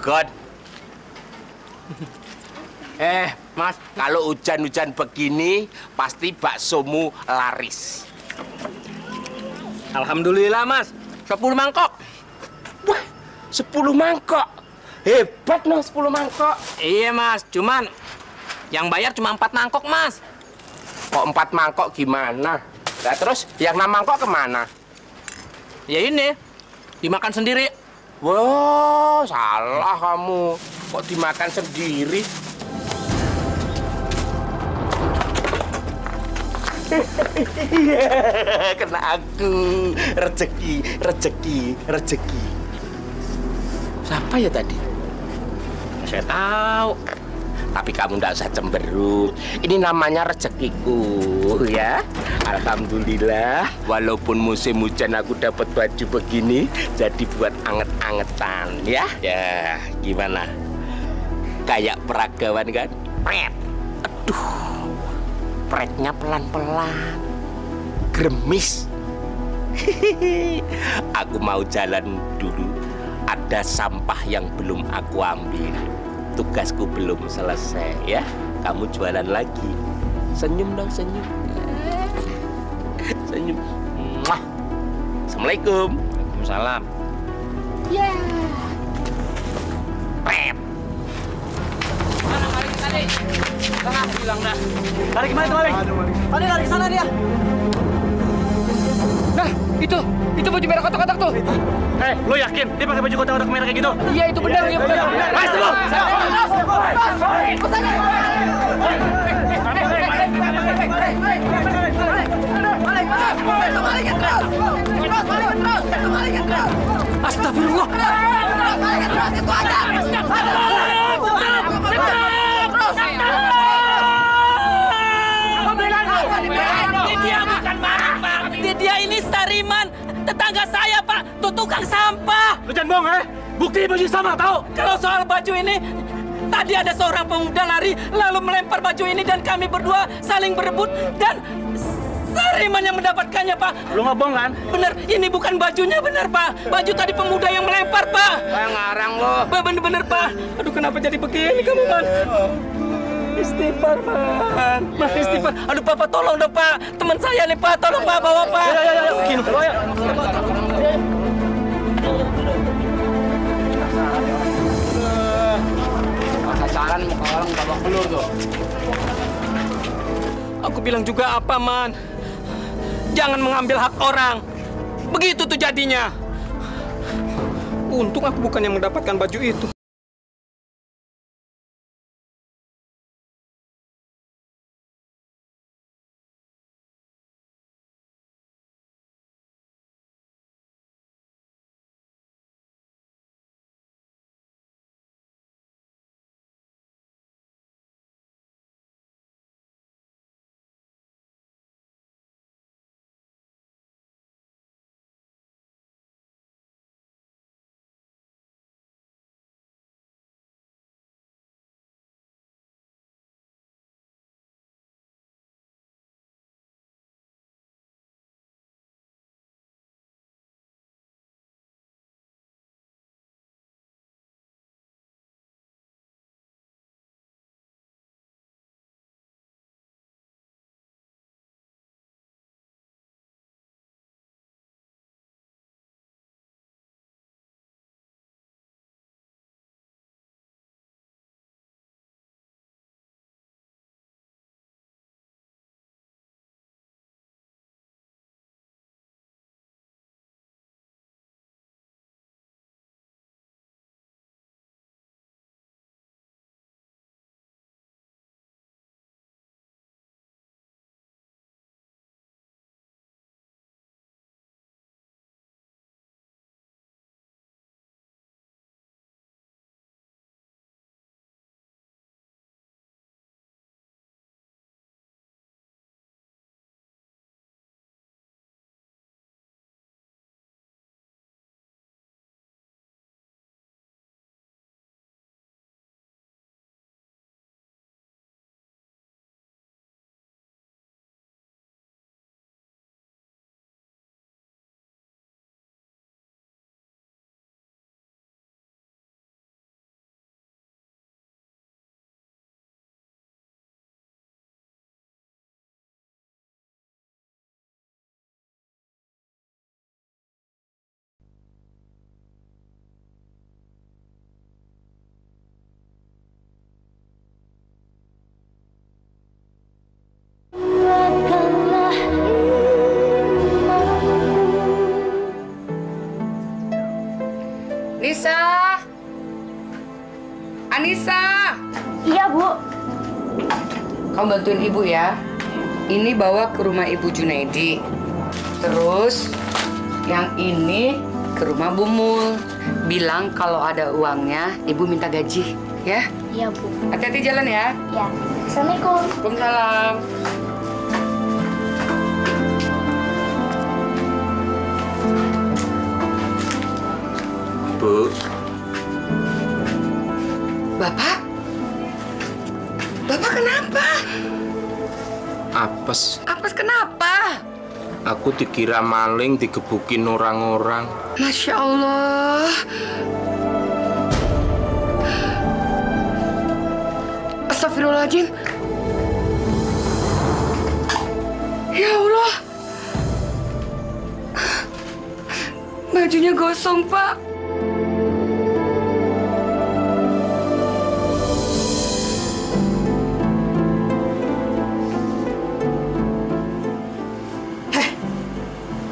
God. Mas, kalau hujan-hujan begini, pasti baksomu laris. Alhamdulillah, Mas. 10 mangkok. Wah, 10 mangkok. Hebat, no, 10 mangkok. Iya, Mas. Cuman yang bayar cuma 4 mangkok, Mas. Kok 4 mangkok gimana? Nah, terus yang 6 mangkok kemana? Ya ini, dimakan sendiri. Wah, salah kamu. Kok dimakan sendiri? Kena aku. Rezeki. Siapa ya tadi? Saya tahu. Tapi kamu nggak usah cemberut. Ini namanya rezekiku, ya. Alhamdulillah. Walaupun musim hujan aku dapat baju begini, jadi buat anget-angetan, ya. Ya, gimana? Kayak peragawan kan? Pret. Aduh, pretnya pelan-pelan. Gremis. Aku mau jalan dulu. Ada sampah yang belum aku ambil. Tugasku belum selesai, ya. Kamu jualan lagi. Senyum dong, senyum. Senyum. Mwah. Assalamualaikum. Waalaikumsalam. Ya. Pep. Mana Malik tadi? Tengah bilang dah. Lari kemana tuh, Malik? Tadi lari ke sana dia. Nah, itu baju merah kotak-kotak tuh. Lo yakin dia pakai baju kotak-kotak merah kayak gitu? Iya, itu benar, iya benar. Mas, tunggu! Astagfirullah. Dia bukan barang, Bang. Dia ini Sariman, tetangga saya, Pak. Tuh tukang sampah. Lo jangan bohong, Bukti baju sama, tahu? Kalau soal baju ini, tadi ada seorang pemuda lari lalu melempar baju ini dan kami berdua saling berebut dan Sariman yang mendapatkannya, Pak. Lo nggak bohong kan? Bener, ini bukan bajunya, bener, Pak. Baju tadi pemuda yang melempar, Pak. Ngarang lo. Bener, Pak. Aduh, kenapa jadi begini kamu, Man? Istighfar, Man. Mas, istighfar. Aduh, Papa, tolong dong, Pak. Teman saya nih, Pak. Tolong, Pak, bawa, Pak. Ya. Gini. Sasaran muka orang babak belur tuh. Aku bilang juga apa, Man? Jangan mengambil hak orang. Begitu tuh jadinya. Untung aku bukan yang mendapatkan baju itu. kamu bantuin ibu ya. Ini bawa ke rumah Ibu Junaidi. Terus yang ini ke rumah Bu Mul. Bilang kalau ada uangnya, ibu minta gaji, ya? Iya, Bu. Hati-hati jalan ya. Ya. Assalamualaikum. Waalaikumsalam. Bu. Bapak? Bapak kenapa? Apes. Apes kenapa? Aku dikira maling, digebukin orang-orang. Masya Allah. Astagfirullahaladzim. Ya Allah. Bajunya gosong, Pak.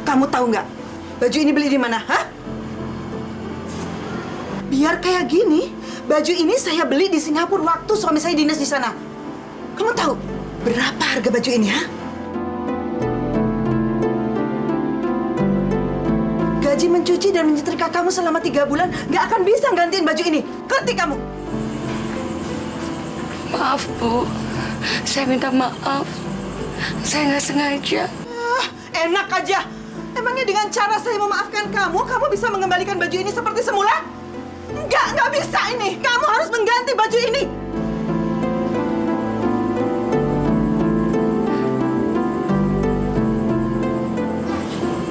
Kamu tahu nggak, baju ini beli di mana, hah? Biar kayak gini, baju ini saya beli di Singapura waktu suami saya dinas di sana. Kamu tahu berapa harga baju ini, ha? Gaji mencuci dan menyetrika kamu selama 3 bulan nggak akan bisa gantiin baju ini. Ngerti kamu? Maaf, Bu. Saya minta maaf. Saya nggak sengaja. Enak aja. Emangnya dengan cara saya memaafkan kamu, kamu bisa mengembalikan baju ini seperti semula? Nggak bisa ini. Kamu harus mengganti baju ini.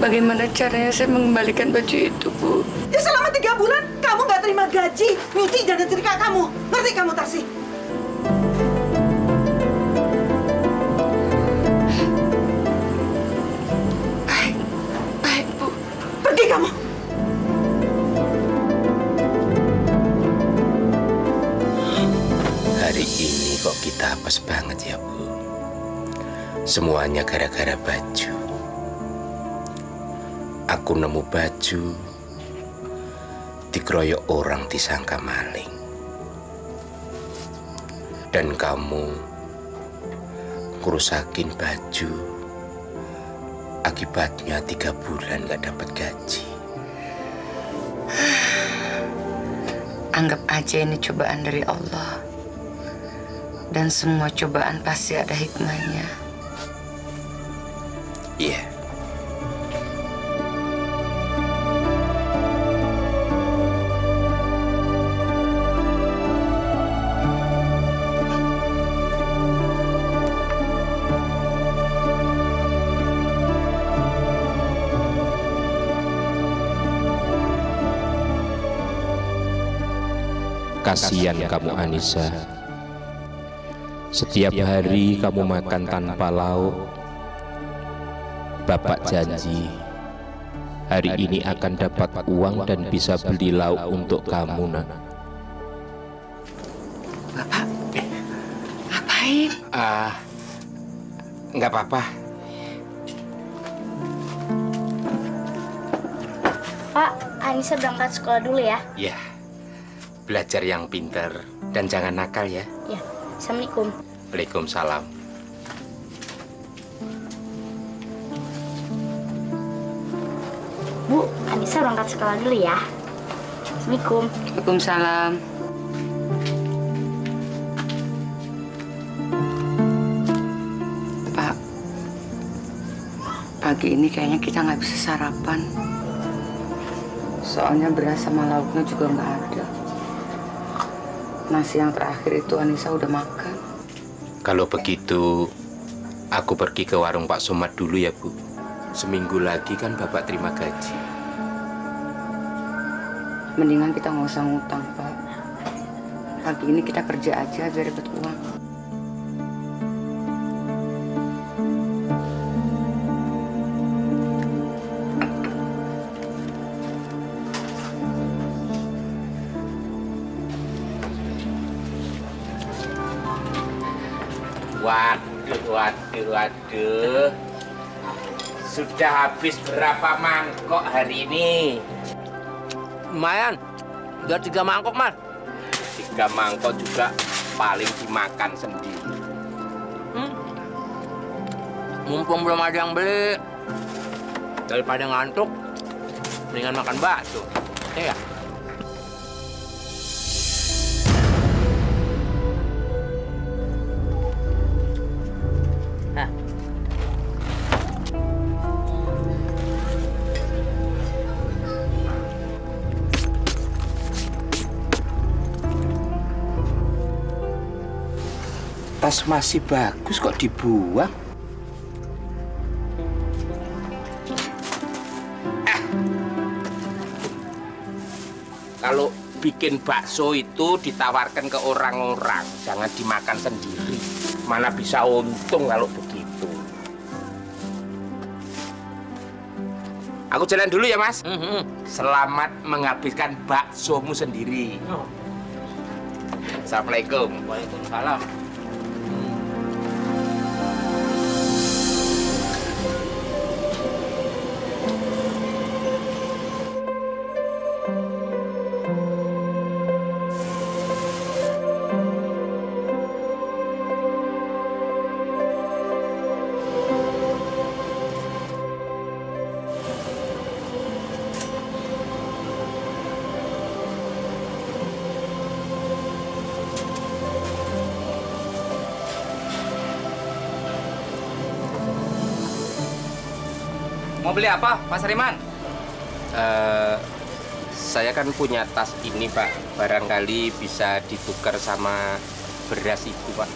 Bagaimana caranya saya mengembalikan baju itu, Bu? Ya selama 3 bulan, kamu nggak terima gaji, nyuci dan nyetrika kamu. Ngerti kamu, Tarsi? Pergi kamu. Hari ini kok kita apes banget ya, Bu. Semuanya gara-gara baju. Aku nemu baju, dikeroyok orang disangka maling. Dan kamu ngerusakin baju. Akibatnya 3 bulan gak dapat gaji. Anggap aja ini cobaan dari Allah. Dan semua cobaan pasti ada hikmahnya. Iya. Kasihan kamu, Anissa. Setiap hari kamu makan tanpa lauk. Bapak janji hari ini akan dapat uang dan bisa beli lauk untuk kamu, Nak. Bapak, ngapain? Nggak apa-apa. Pak, Anissa berangkat sekolah dulu ya. Ya, belajar yang pintar dan jangan nakal ya. Ya, Assalamualaikum. Waalaikumsalam. Bu, Anissa berangkat sekolah dulu ya. Assalamualaikum. Waalaikumsalam. Pak, pagi ini kayaknya kita nggak bisa sarapan. Soalnya beras sama lauknya juga nggak ada. Nasi yang terakhir itu Anissa udah makan. Kalau begitu, aku pergi ke warung Pak Somad dulu ya, Bu. Seminggu lagi kan Bapak terima gaji. Mendingan kita nggak usah ngutang, Pak. Pagi ini kita kerja aja biar dapat uang. Waduh. Sudah habis berapa mangkok hari ini? Lumayan. Udah 3 mangkok, Mas. 3 mangkok juga paling dimakan sendiri. Mumpung belum ada yang beli. Daripada ngantuk, mendingan makan bakso. Ya. Tas masih bagus kok dibuang. Kalau bikin bakso itu ditawarkan ke orang-orang, jangan dimakan sendiri. Mana bisa untung kalau begitu. Aku jalan dulu ya, Mas. Selamat menghabiskan baksomu sendiri. Assalamualaikum. Waalaikumsalam. Mau beli apa, Mas Riman? Saya kan punya tas ini, Pak. Barangkali bisa ditukar sama beras itu, Pak.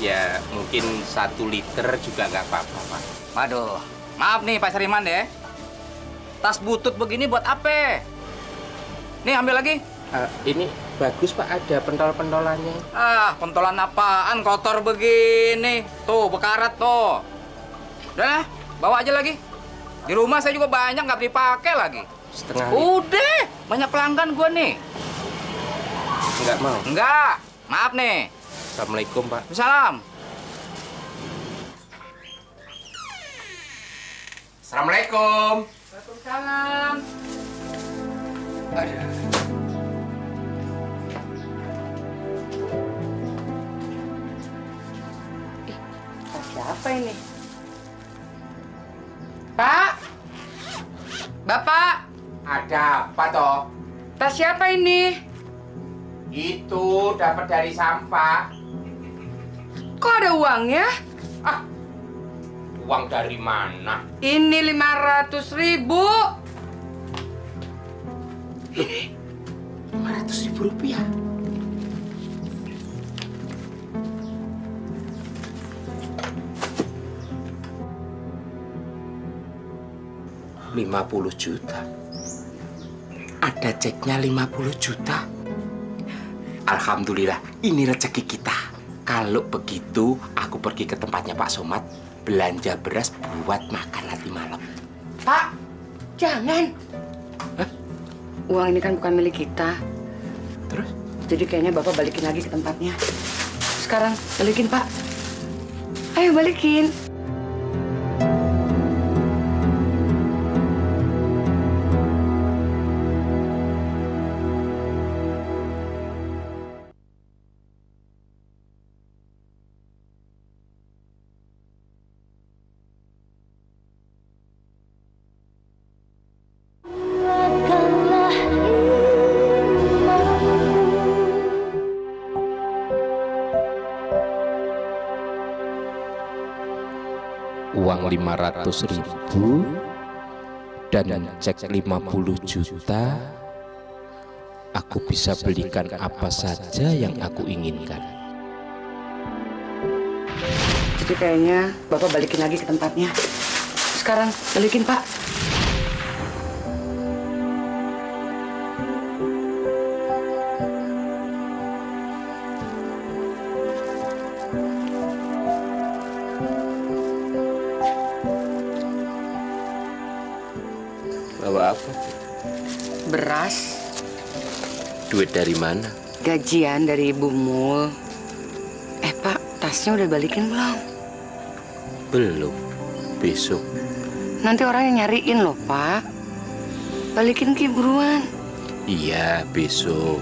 Ya, mungkin 1 liter juga nggak apa-apa, Pak. Waduh, maaf nih Pak Sariman ya. Tas butut begini buat apa? Nih ambil lagi. Ini bagus, Pak. Ada pentol-pentolannya. Ah, pentolan apaan kotor begini? Tuh, bekarat tuh. Udah, bawa aja lagi. Di rumah saya juga banyak nggak dipakai lagi. Setengah liter. Udah, banyak pelanggan gua nih. Nggak mau. Enggak, maaf nih. Assalamualaikum, Pak. Salam. Assalamualaikum. Waalaikumsalam. Aduh. Siapa ini? Pak? Bapak? Ada apa, toh? Tas siapa ini? Itu dapat dari sampah. Kok ada uangnya? Ah, uang dari mana? Ini 500.000. Ini 500.000 rupiah. $50 juta. Ada ceknya 50 juta. Alhamdulillah, ini rezeki kita. Kalau begitu, aku pergi ke tempatnya Pak Somad, belanja beras buat makan nanti malam. Pak, jangan. Hah? Uang ini kan bukan milik kita. Terus? Jadi kayaknya Bapak balikin lagi ke tempatnya. Sekarang balikin, Pak. Ayo balikin. Uang 500.000 dan cek 50 juta, aku bisa belikan apa saja yang aku inginkan. Jadi kayaknya Bapak balikin lagi ke tempatnya. Sekarang balikin, Pak. Bawa apa? Beras. Duit dari mana? Gajian dari Ibu Mul. Pak, tasnya udah balikin belum? Belum. Besok. Nanti orangnya nyariin loh, Pak. Balikin Ki buruan. Iya, besok.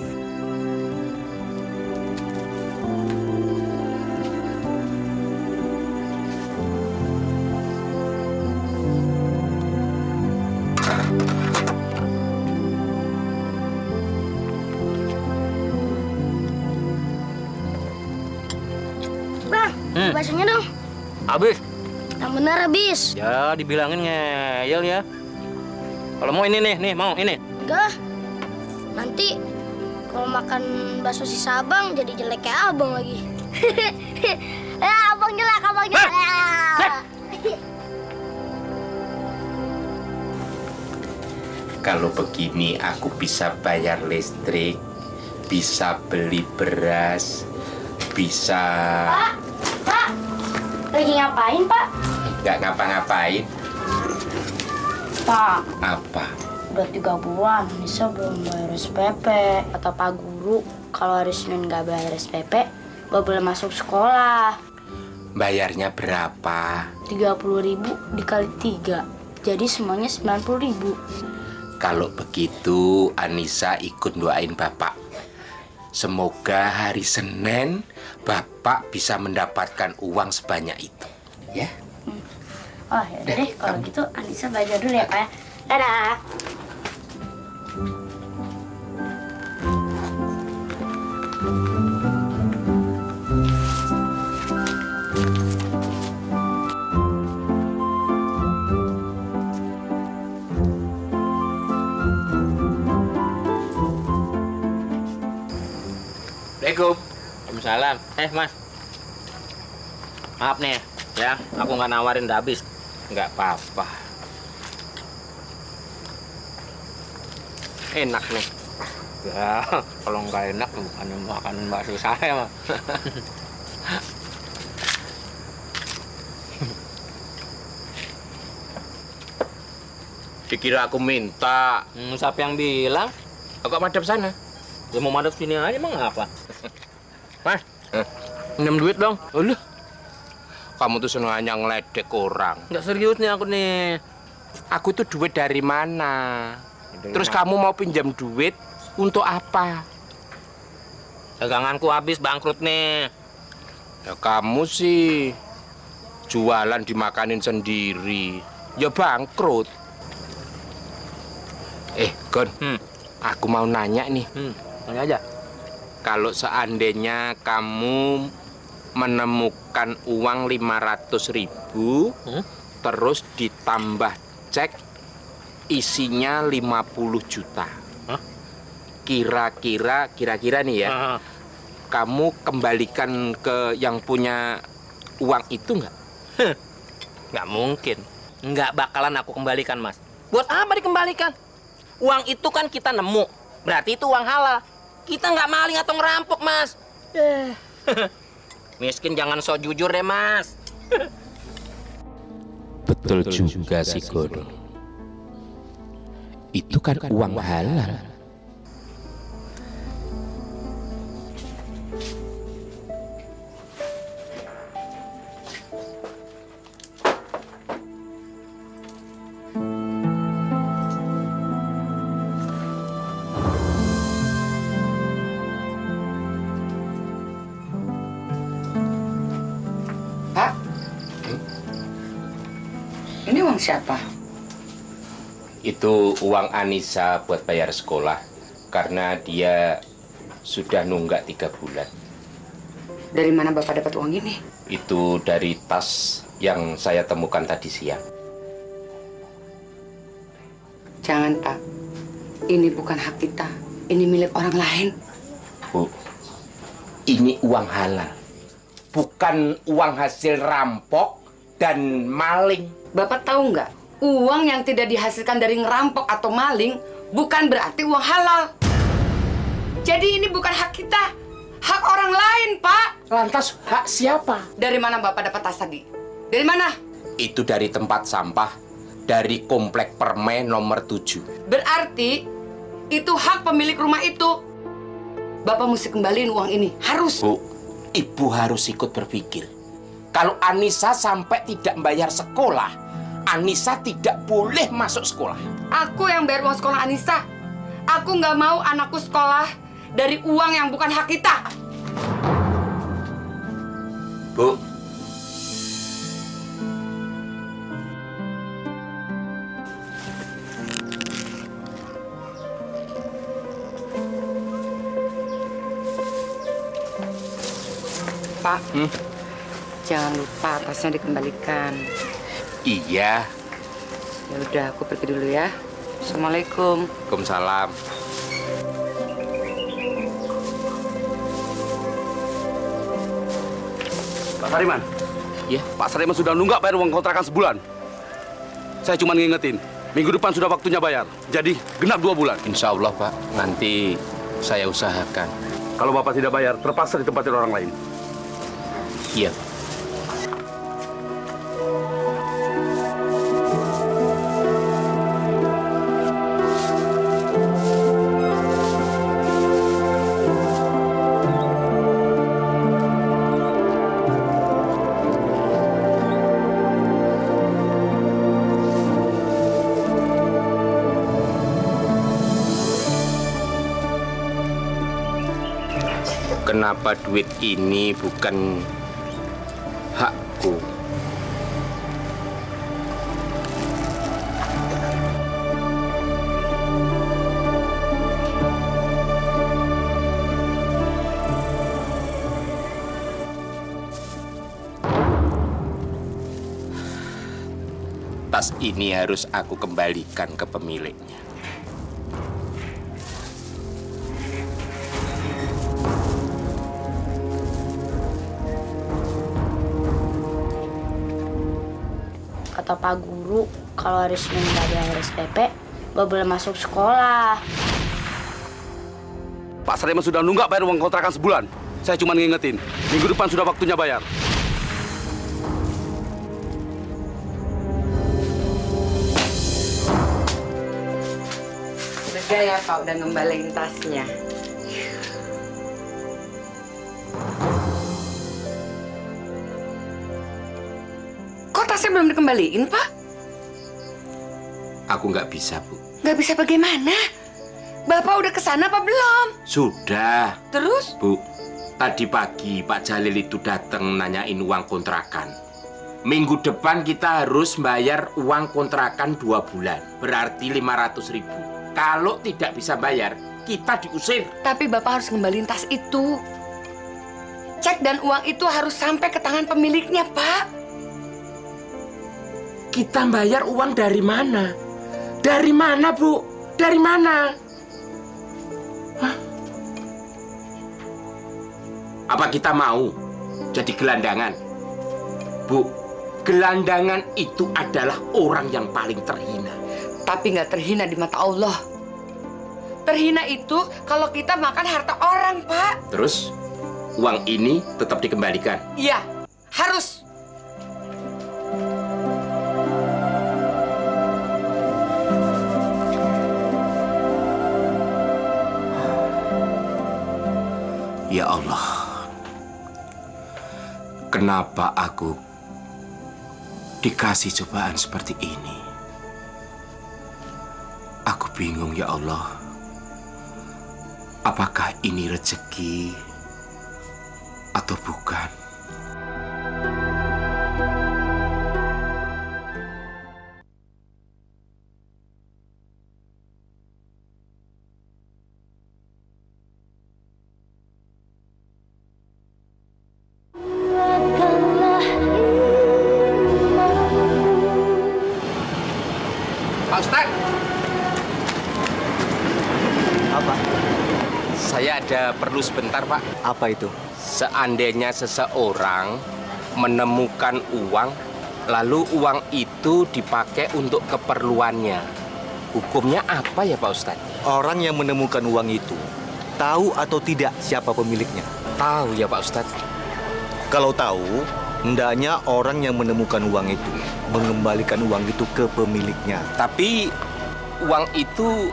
baksonya dong. Habis. Yang benar habis. Ya, dibilangin ngeyel ya. Kalau mau ini nih, mau ini. Enggak. Nanti kalau makan bakso sisa abang jadi jelek kayak abang lagi. Abang jelek, abang jelek. Kalau begini aku bisa bayar listrik, bisa beli beras, bisa... Pak, lagi ngapain, Pak? Nggak ngapa-ngapain. Pak, Apa? udah 3 bulan, Nisa belum bayar SPP. Kata Pak Guru, kalau hari Senin nggak bayar SPP, nggak boleh masuk sekolah. Bayarnya berapa? 30.000 dikali 3, jadi semuanya 90.000. Kalau begitu, Anissa ikut doain Bapak. Semoga hari Senin Bapak bisa mendapatkan uang sebanyak itu. Ya? Oh, yaudah deh, kalau gitu Anissa belajar dulu ya, Pak ya. Dadah. Assalamualaikum. Waalaikumsalam. Mas. Maaf nih, ya. Aku nggak nawarin udah habis. Nggak apa-apa. Enak nih. Ya, kalau nggak enak bukan makanan bakso saya, mah. Dikira aku minta. Siapa yang bilang? Aku madep sana. Ya mau madep sini aja, emang apa? Mas, Pinjam duit dong. Aduh, kamu tuh sengaja ngeledek orang. Nggak serius nih aku nih. Aku tuh duit dari mana? Dari Terus mana? kamu mau pinjam duit untuk apa? Daganganku habis, bangkrut nih. Ya kamu sih jualan dimakanin sendiri. Ya bangkrut. Gon, aku mau nanya nih. Tanya aja. Kalau seandainya kamu menemukan uang 500.000, terus ditambah cek isinya 50 juta. Hah? Kira-kira nih ya, kamu kembalikan ke yang punya uang itu nggak? Nggak mungkin. Nggak bakalan aku kembalikan, Mas. Buat apa dikembalikan? Uang itu kan kita nemu. Berarti itu uang halal. Kita nggak maling atau ngerampok, Mas. Miskin jangan sok jujur deh, Mas. Betul juga sih, Gon. Itu kan uang halal. Pak, ini uang siapa? Itu uang Anissa buat bayar sekolah karena dia sudah nunggak 3 bulan. Dari mana Bapak dapat uang ini? Itu dari tas yang saya temukan tadi siang. Jangan, Pak. Ini bukan hak kita. Ini milik orang lain. Bu, ini uang halal. Bukan uang hasil rampok dan maling. Bapak tahu nggak? Uang yang tidak dihasilkan dari ngerampok atau maling bukan berarti uang halal. Jadi ini bukan hak kita. Hak orang lain, Pak. Lantas hak siapa? Dari mana Bapak dapat tas tadi? Dari mana? Itu dari tempat sampah dari komplek Permen nomor 7. Berarti itu hak pemilik rumah itu. Bapak mesti kembaliin uang ini. Harus. Bu, Ibu harus ikut berpikir. Kalau Anissa sampai tidak membayar sekolah, Anissa tidak boleh masuk sekolah. Aku yang bayar uang sekolah Anissa. Aku nggak mau anakku sekolah dari uang yang bukan hak kita. Bu, Pak, jangan lupa tasnya dikembalikan. Iya. Ya udah, aku pergi dulu ya. Assalamualaikum. Waalaikumsalam. Pak Sariman. Ya. Pak Sariman sudah nunggak bayar uang kontrakan sebulan. Saya cuma ngingetin, minggu depan sudah waktunya bayar. Jadi genap 2 bulan. Insya Allah, Pak. Nanti saya usahakan. Kalau Bapak tidak bayar, terpaksa ditempatin orang lain. Iya. Kenapa duit ini bukan hakku? Tas ini harus aku kembalikan ke pemiliknya. Kata Pak Guru, kalau hari Senin nggak bayar SPP, nggak boleh masuk sekolah. Pak Sariman sudah nunggak bayar uang kontrakan sebulan. Saya cuma ngingetin, minggu depan sudah waktunya bayar. Lega ya Pak, udah ngembaliin tasnya. Kok tasnya belum dikembaliin, Pak? Aku nggak bisa, Bu. Nggak bisa bagaimana? Bapak udah kesana apa belum? Sudah. Terus? Bu, tadi pagi Pak Jalil itu datang nanyain uang kontrakan. Minggu depan kita harus bayar uang kontrakan 2 bulan. Berarti 500.000. Kalau tidak bisa bayar, kita diusir. Tapi Bapak harus ngembaliin tas itu. Cek dan uang itu harus sampai ke tangan pemiliknya, Pak. Kita bayar uang dari mana? Dari mana, Bu? Dari mana? Hah? Apa kita mau jadi gelandangan? Bu, gelandangan itu adalah orang yang paling terhina. Tapi nggak terhina di mata Allah. Terhina itu kalau kita makan harta orang, Pak. Terus, uang ini tetap dikembalikan? Iya, harus. Ya Allah, kenapa aku dikasih cobaan seperti ini? Aku bingung ya Allah. Apakah ini rezeki atau bukan? Pak Ustadz. Apa? Saya ada perlu sebentar, Pak. Apa itu? Seandainya seseorang menemukan uang, lalu uang itu dipakai untuk keperluannya, hukumnya apa ya, Pak Ustadz? Orang yang menemukan uang itu tahu atau tidak siapa pemiliknya? Tahu ya, Pak Ustadz. Kalau tahu, hendaknya orang yang menemukan uang itu mengembalikan uang itu ke pemiliknya. Tapi uang itu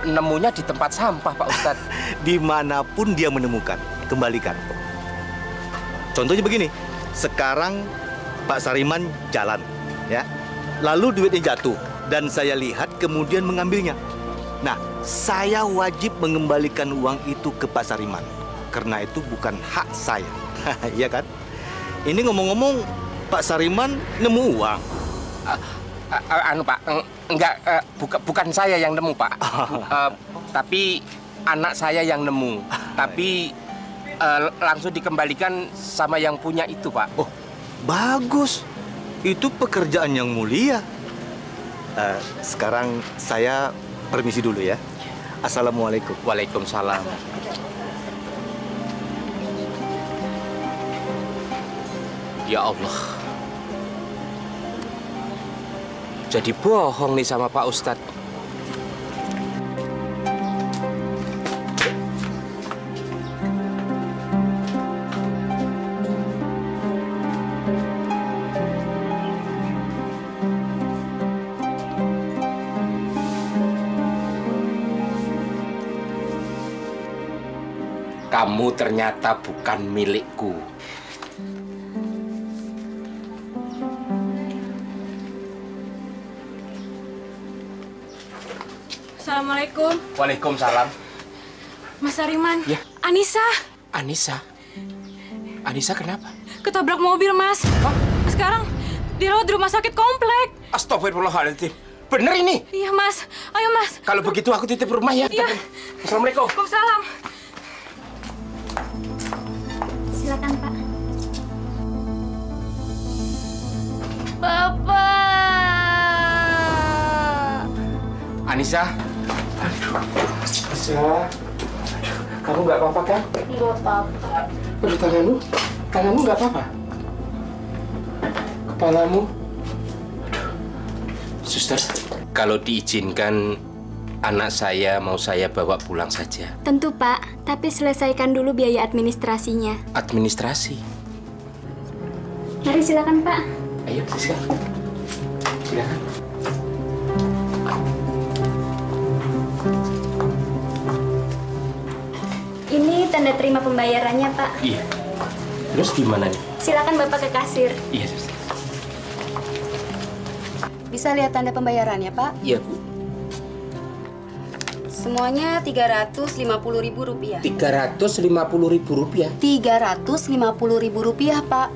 nemunya di tempat sampah, Pak Ustadz. Dimanapun dia menemukan, kembalikan. Contohnya begini, sekarang Pak Sariman jalan, ya, lalu duitnya jatuh dan saya lihat kemudian mengambilnya. Nah, saya wajib mengembalikan uang itu ke Pak Sariman karena itu bukan hak saya, iya kan? Ini ngomong-ngomong, Pak Sariman nemu uang. Pak, enggak, bukan saya yang nemu, Pak. Tapi anak saya yang nemu. Tapi langsung dikembalikan sama yang punya itu, Pak. Oh, Bagus. Itu pekerjaan yang mulia. Sekarang saya permisi dulu ya. Assalamualaikum. Waalaikumsalam. Ya Allah. Jadi bohong nih sama Pak Ustadz. Kamu ternyata bukan milikku. Assalamualaikum. Waalaikumsalam. Mas Sariman. Ya. Anissa. Anissa? Anissa kenapa? Ketabrak mobil, Mas. Hah? Sekarang dirawat di rumah sakit komplek. Astagfirullahaladzim. Bener ini? Iya, Mas. Ayo, Mas. Kalau begitu aku titip rumah ya. Iya. Assalamualaikum. Waalaikumsalam. Silakan, Pak. Bapak. Anissa. Aduh. Anissa. Kamu nggak apa-apa kan? Nggak apa-apa. Aduh, tanganmu. Tanganmu nggak apa-apa? Kepalamu. Aduh. Suster, kalau diizinkan anak saya mau saya bawa pulang saja. Tentu, Pak. Tapi selesaikan dulu biaya administrasinya. Administrasi? Mari silakan, Pak. Ayo, silakan. Silakan. Ini tanda terima pembayarannya, Pak. Iya. Terus gimana nih? Silakan Bapak ke kasir. Iya, suster. Bisa lihat tanda pembayarannya, Pak? Iya, Bu. Semuanya Rp350.000. Rp350.000. Rp350.000, Pak.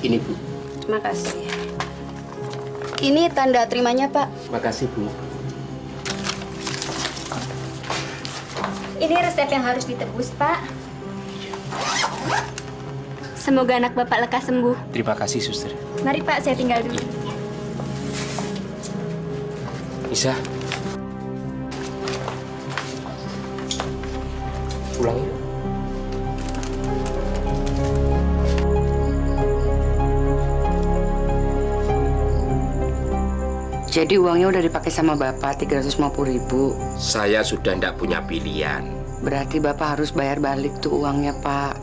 Ini, Bu. Terima kasih. Ini tanda terimanya, Pak. Terima kasih, Bu. Ini resep yang harus ditebus, Pak. Semoga anak Bapak lekas sembuh. Terima kasih, suster. Mari, Pak, saya tinggal dulu. Bisa. Pulang yuk. Jadi uangnya udah dipakai sama Bapak 350.000. Saya sudah tidak punya pilihan. Berarti Bapak harus bayar balik tuh uangnya, Pak.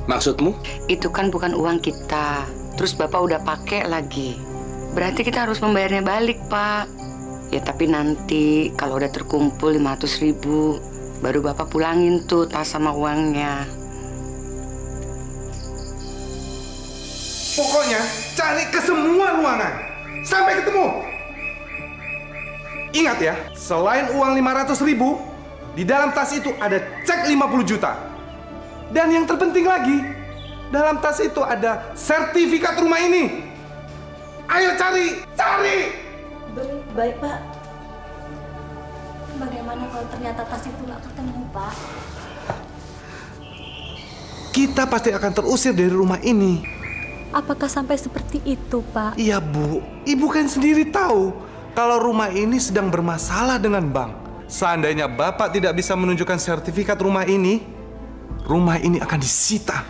Maksudmu? Itu kan bukan uang kita. Terus Bapak udah pakai lagi. Berarti kita harus membayarnya balik, Pak. Ya tapi nanti kalau udah terkumpul 500.000, baru Bapak pulangin tuh tas sama uangnya. Pokoknya cari ke semua ruangan sampai ketemu. Ingat ya, selain uang 500.000, di dalam tas itu ada cek 50 juta. Dan yang terpenting lagi, dalam tas itu ada sertifikat rumah ini. Ayo cari, cari! Baik, Pak. Bagaimana kalau ternyata tas itu nggak ketemu, Pak? Kita pasti akan terusir dari rumah ini. Apakah sampai seperti itu, Pak? Iya, Bu. Ibu kan sendiri tahu kalau rumah ini sedang bermasalah dengan bank. Seandainya Bapak tidak bisa menunjukkan sertifikat rumah ini akan disita.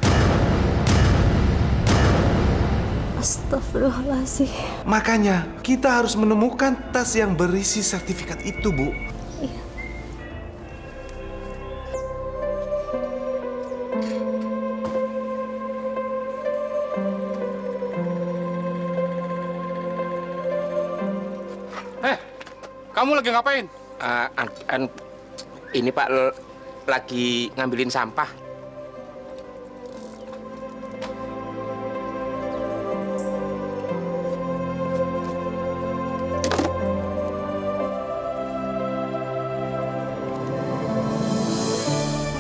Astagfirullahaladzim. Makanya, kita harus menemukan tas yang berisi sertifikat itu, Bu. Iya. Kamu lagi ngapain? Ini Pak lagi ngambilin sampah.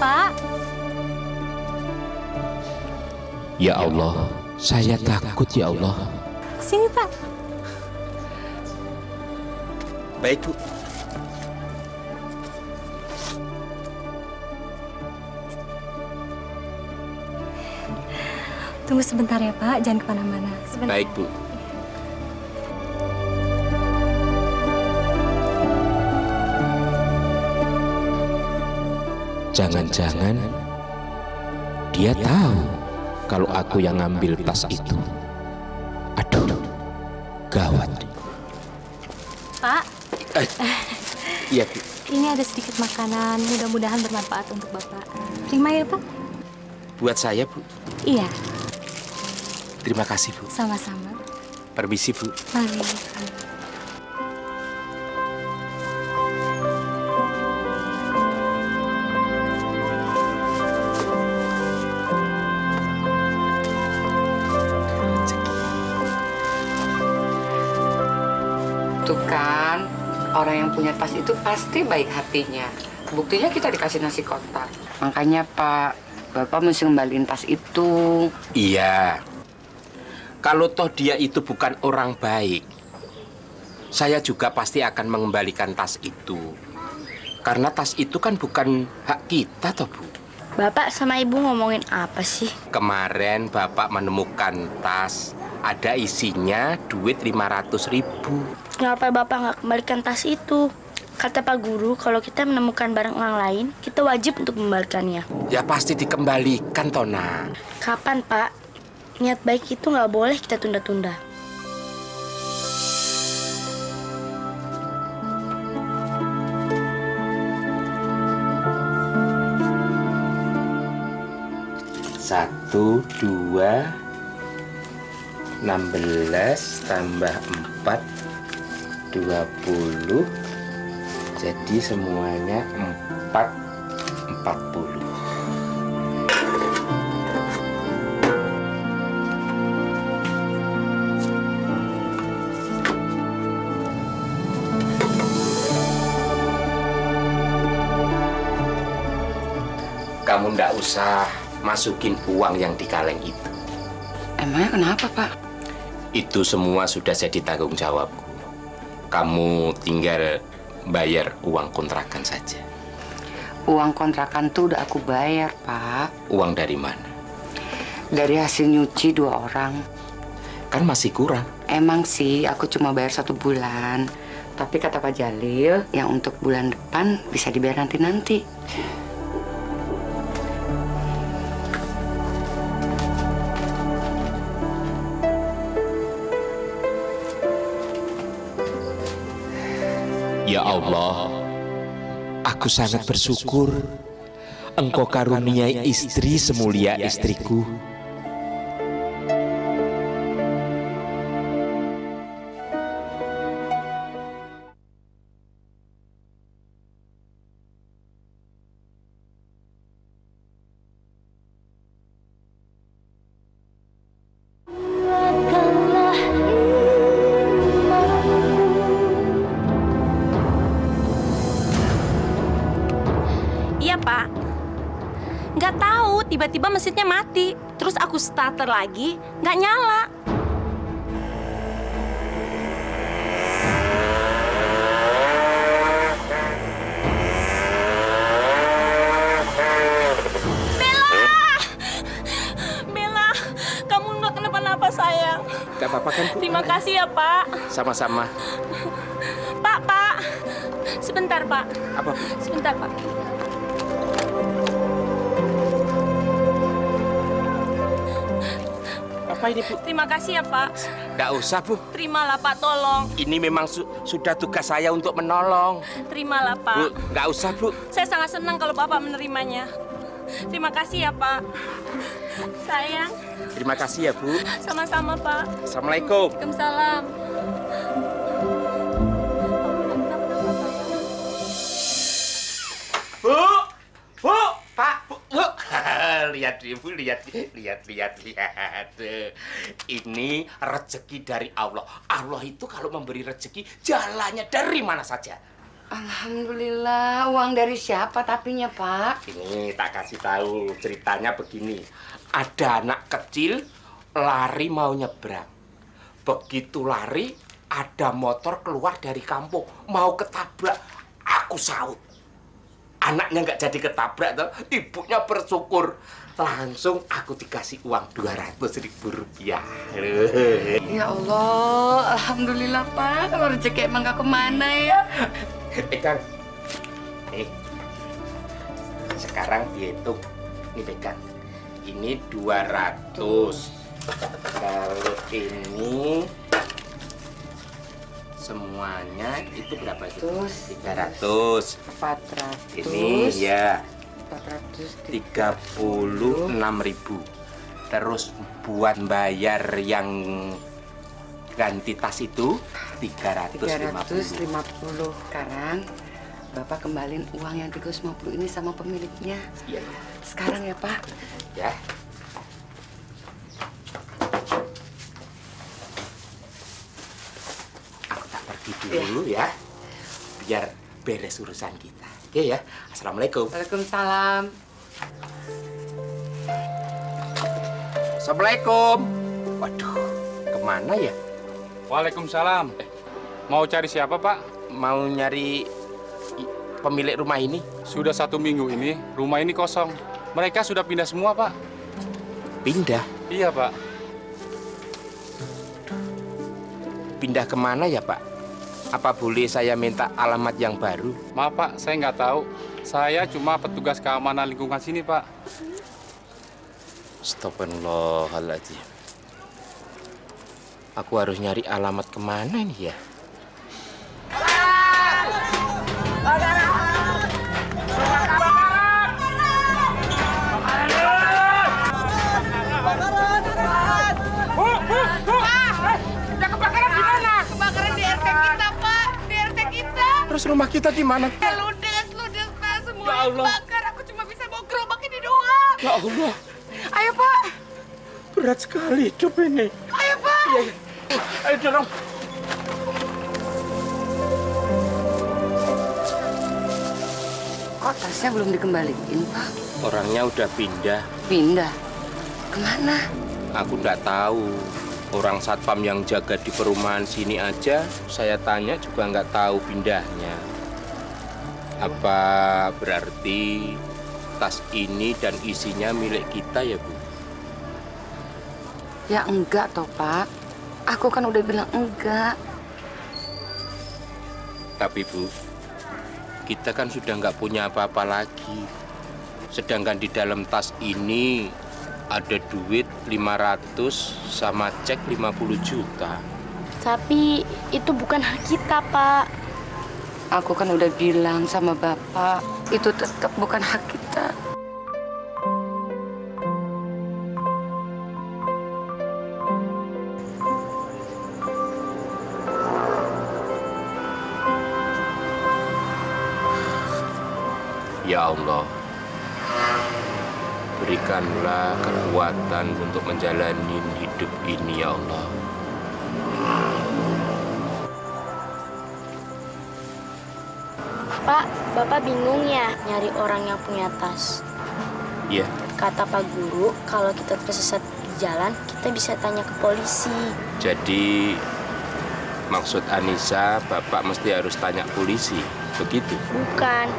Pak. Ya Allah, Saya takut ya Allah. Sini, Pak. Baik, Bu. Tunggu sebentar ya, Pak. Jangan kemana-mana. Baik, Bu. Jangan-jangan dia tahu kalau aku yang ngambil tas itu. Aduh, gawat. Pak. Iya, Bu. Ini ada sedikit makanan. Mudah-mudahan bermanfaat untuk Bapak. Terima ya, Pak. Buat saya, Bu. Iya. Terima kasih, Bu. Sama-sama. Permisi, Bu. Mari. Tuh kan, orang yang punya tas itu pasti baik hatinya. Buktinya kita dikasih nasi kotak. Makanya Pak, Bapak mesti ngembaliin tas itu. Iya. Kalau toh dia itu bukan orang baik, saya juga pasti akan mengembalikan tas itu. Karena tas itu kan bukan hak kita toh, Bu. Bapak sama Ibu ngomongin apa sih? Kemarin Bapak menemukan tas, ada isinya duit 500.000. Kenapa Bapak nggak kembalikan tas itu? Kata Pak Guru, kalau kita menemukan barang orang lain, kita wajib untuk membalikannya. Ya pasti dikembalikan, Tona. Kapan, Pak? Niat baik itu nggak boleh kita tunda-tunda. Satu, 2, 16 tambah 4, 20. Jadi semuanya 40. Kamu ndak usah masukin uang yang di kaleng itu. Emangnya kenapa, Pak? Itu semua sudah jadi tanggung jawabku. Kamu tinggal bayar uang kontrakan saja. Uang kontrakan tuh udah aku bayar, Pak. Uang dari mana? Dari hasil nyuci 2 orang. Kan masih kurang. Emang sih, aku cuma bayar 1 bulan. Tapi kata Pak Jalil, yang untuk bulan depan bisa dibayar nanti-nanti. Ya Allah, aku sangat bersyukur Engkau karuniai istri semulia istriku. Iya, Pak. Nggak tahu, tiba-tiba mesinnya mati. Terus aku starter lagi, nggak nyala. Bella, kamu nggak kenapa-napa, sayang. Gak apa-apa kan, Bu? Terima kasih ya, Pak. Sama-sama. Pak. Sebentar, Pak. Apa, Bu? Sebentar, Pak. Apa ini, Bu? Terima kasih ya, Pak. Nggak usah, Bu. Terimalah, Pak, tolong. Ini memang sudah tugas saya untuk menolong. Terimalah, Pak. Bu, nggak usah, Bu. Saya sangat senang kalau Bapak menerimanya. Terima kasih ya, Pak. Sayang. Terima kasih ya, Bu. Sama-sama, Pak. Assalamualaikum. Waalaikumsalam. Bu! Bu! Pak! Bu! Lihat, Bu. Lihat. Ini rezeki dari Allah. Allah itu kalau memberi rezeki, jalannya dari mana saja. Alhamdulillah, uang dari siapa tapinya, Pak? Ini tak kasih tahu, ceritanya begini. Ada anak kecil lari mau nyebrang. Begitu lari, ada motor keluar dari kampung, mau ketabrak. Aku saut. Anaknya nggak jadi ketabrak, toh. Ibunya bersyukur. Langsung aku dikasih uang 200.000 rupiah. Ya Allah, alhamdulillah Pak. Kalau rezeki emang gak kemana ya. Kang. Sekarang dihitung. Ini pegang. Ini 200. Kalau ini semuanya itu berapa itu? 300. 400. Ini ya 436.000. Terus buat bayar yang ganti tas itu 350. Sekarang Bapak kembaliin uang yang 350 ini sama pemiliknya. Iya. Sekarang ya Pak. Ya. Aku tak pergi dulu ya. Biar beres urusan kita. Oke ya. Assalamualaikum. Waalaikumsalam. Assalamualaikum. Waduh, kemana ya? Waalaikumsalam. Mau cari siapa, Pak? Mau nyari pemilik rumah ini. Sudah 1 minggu ini, rumah ini kosong. Mereka sudah pindah semua, Pak. Pindah? Iya, Pak. Pindah kemana ya, Pak? Apa boleh saya minta alamat yang baru? Maaf, Pak, saya nggak tahu. Saya cuma petugas keamanan lingkungan sini, Pak. Astagfirullahaladzim. Aku harus nyari alamat kemana nih ya? Terus rumah kita gimana? Ya ludes, Pak. Semua Ya Allah. bakar. Aku cuma bisa bawa gerobak ini doang. Ya Allah. Ayo, Pak. Berat sekali hidup ini. Ayo, Pak. Iya. Ayo dorong. Kok tasnya belum dikembaliin, Pak? Orangnya udah pindah. Pindah? Kemana? Aku nggak tahu. Orang satpam yang jaga di perumahan sini aja, saya tanya juga nggak tahu pindahnya. Apa berarti tas ini dan isinya milik kita ya, Bu? Ya enggak toh, Pak. Aku kan udah bilang enggak. Tapi, Bu, kita kan sudah nggak punya apa-apa lagi. Sedangkan di dalam tas ini ada duit 500 sama cek 50 juta. Tapi itu bukan hak kita, Pak. Aku kan udah bilang sama Bapak, itu tetap bukan hak kita. Ya Allah, berikanlah kekuatan untuk menjalani hidup ini, ya Allah. Pak, Bapak bingung ya nyari orang yang punya tas. Iya. Kata Pak Guru, kalau kita tersesat di jalan, kita bisa tanya ke polisi. Jadi, maksud Anissa, Bapak mesti harus tanya polisi, begitu? Bukan.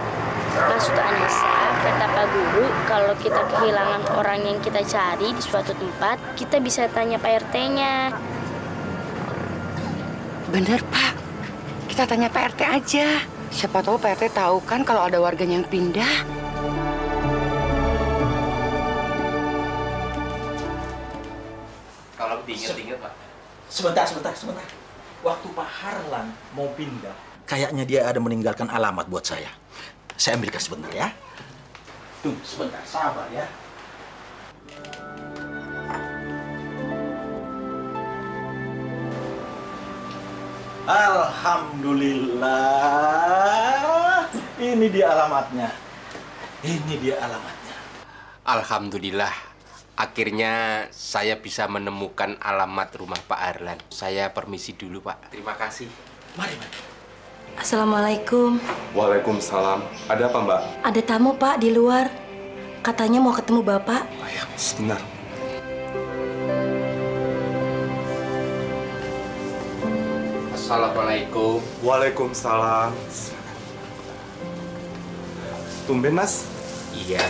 Maksud Anissa, kata Pak Guru, kalau kita kehilangan orang yang kita cari di suatu tempat, kita bisa tanya Pak RT-nya. Bener, Pak. Kita tanya Pak RT aja. Siapa tahu Pak RT tahu kan kalau ada warganya yang pindah. Kalau diingat-ingat, Pak. Sebentar. Waktu Pak Harlan mau pindah, kayaknya dia ada meninggalkan alamat buat saya. Saya ambilkan sebentar ya. Tunggu sebentar, sabar ya. Alhamdulillah. Ini dia alamatnya. Alhamdulillah. Akhirnya saya bisa menemukan alamat rumah Pak Harlan. Saya permisi dulu, Pak. Terima kasih. Mari. Assalamualaikum. Waalaikumsalam. Ada apa, Mbak? Ada tamu, Pak, di luar. Katanya mau ketemu Bapak. Oh ya, sebentar. Assalamualaikum. Waalaikumsalam. Tumben, Mas? Iya.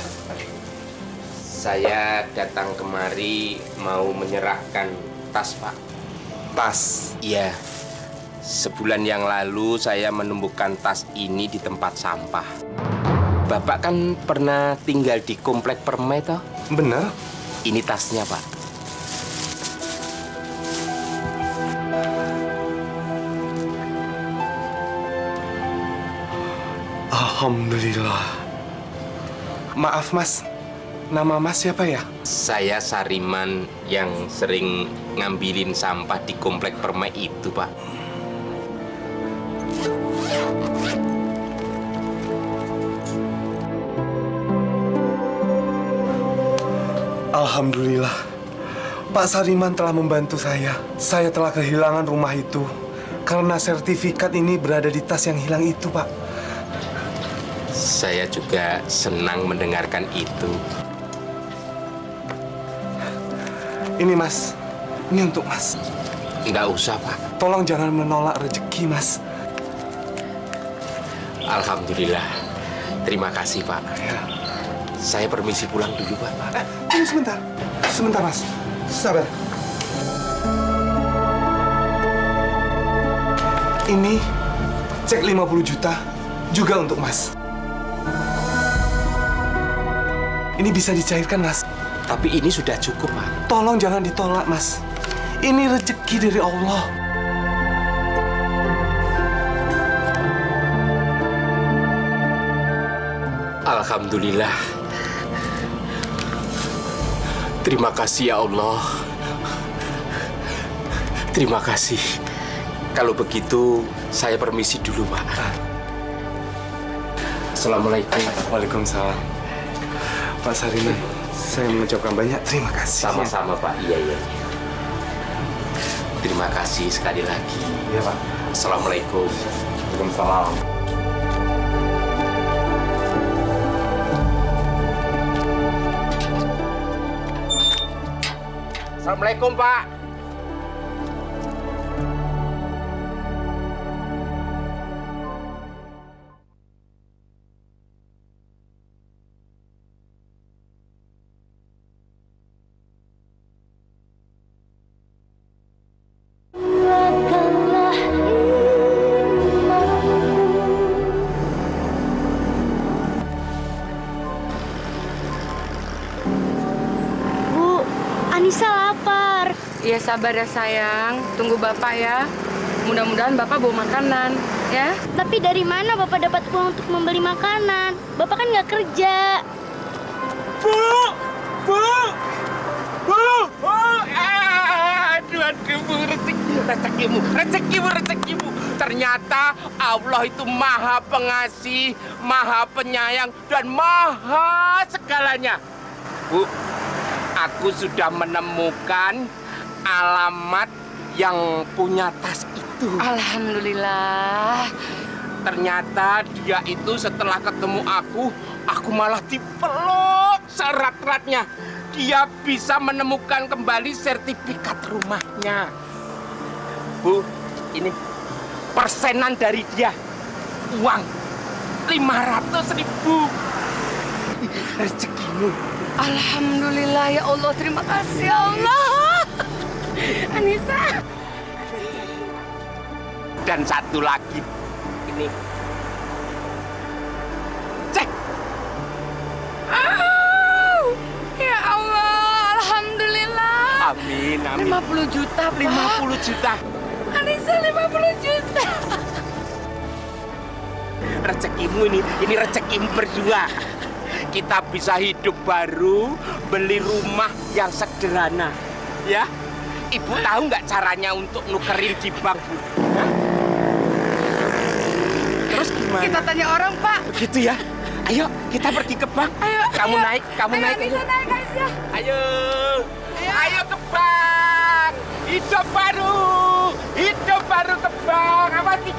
Saya datang kemari mau menyerahkan tas, Pak. Tas? Iya. Sebulan yang lalu saya menemukan tas ini di tempat sampah. Bapak kan pernah tinggal di komplek Permai, toh? Bener. Ini tasnya, Pak. Alhamdulillah. Maaf, Mas. Nama Mas siapa ya? Saya Sariman yang sering ngambilin sampah di komplek Permai itu, Pak. Alhamdulillah. Pak Sariman telah membantu saya. Saya telah kehilangan rumah itu karena sertifikat ini berada di tas yang hilang itu, Pak. Saya juga senang mendengarkan itu. Ini, Mas. Ini untuk Mas. Nggak usah, Pak. Tolong jangan menolak rezeki, Mas. Alhamdulillah. Terima kasih, Pak. Ya. Saya permisi pulang dulu, Pak. Tunggu sebentar. Sebentar, Mas. Sabar. Ini cek 50 juta juga untuk Mas. Ini bisa dicairkan, Mas. Tapi ini sudah cukup, Pak. Tolong jangan ditolak, Mas. Ini rezeki dari Allah. Alhamdulillah. Terima kasih ya Allah. Terima kasih. Kalau begitu, saya permisi dulu, Pak. Assalamualaikum. Waalaikumsalam. Pak Sariman, saya mengucapkan banyak terima kasih. Sama-sama, Pak. Iya. Terima kasih sekali lagi. Iya, Pak. Assalamualaikum. Waalaikumsalam. Assalamualaikum, Pak. Anissa lapar. Ya sabar ya sayang, tunggu Bapak ya. Mudah-mudahan Bapak bawa makanan, ya. Tapi dari mana Bapak dapat uang untuk membeli makanan? Bapak kan nggak kerja. Bu! Aduh, Bu, rezekimu. Ternyata Allah itu maha pengasih, maha penyayang, dan maha segalanya. Bu, aku sudah menemukan alamat yang punya tas itu. Alhamdulillah. Ternyata dia itu setelah ketemu aku malah dipeluk serat-ratnya. Dia bisa menemukan kembali sertifikat rumahnya. Bu, ini persenan dari dia. Uang 500.000. Rezekimu. Alhamdulillah ya Allah, terima kasih ya Allah. Anissa. Dan satu lagi, ini. Cek. Ya Allah, alhamdulillah. Amin. 50 juta, Pak. 50 juta. Anissa, 50 juta. Rezekimu ini rezekimu berdua. Kita bisa hidup baru, beli rumah yang sederhana. Ya, Ibu tahu nggak caranya untuk nukerin di bank, Bu? Hah? Terus gimana? Kita tanya orang, Pak. Begitu ya? Ayo, kita pergi ke bank. Ayo, kamu naik. Anissa naik, Aisyah. Ayo ke bank. Hidup baru ke bank. Apa sih,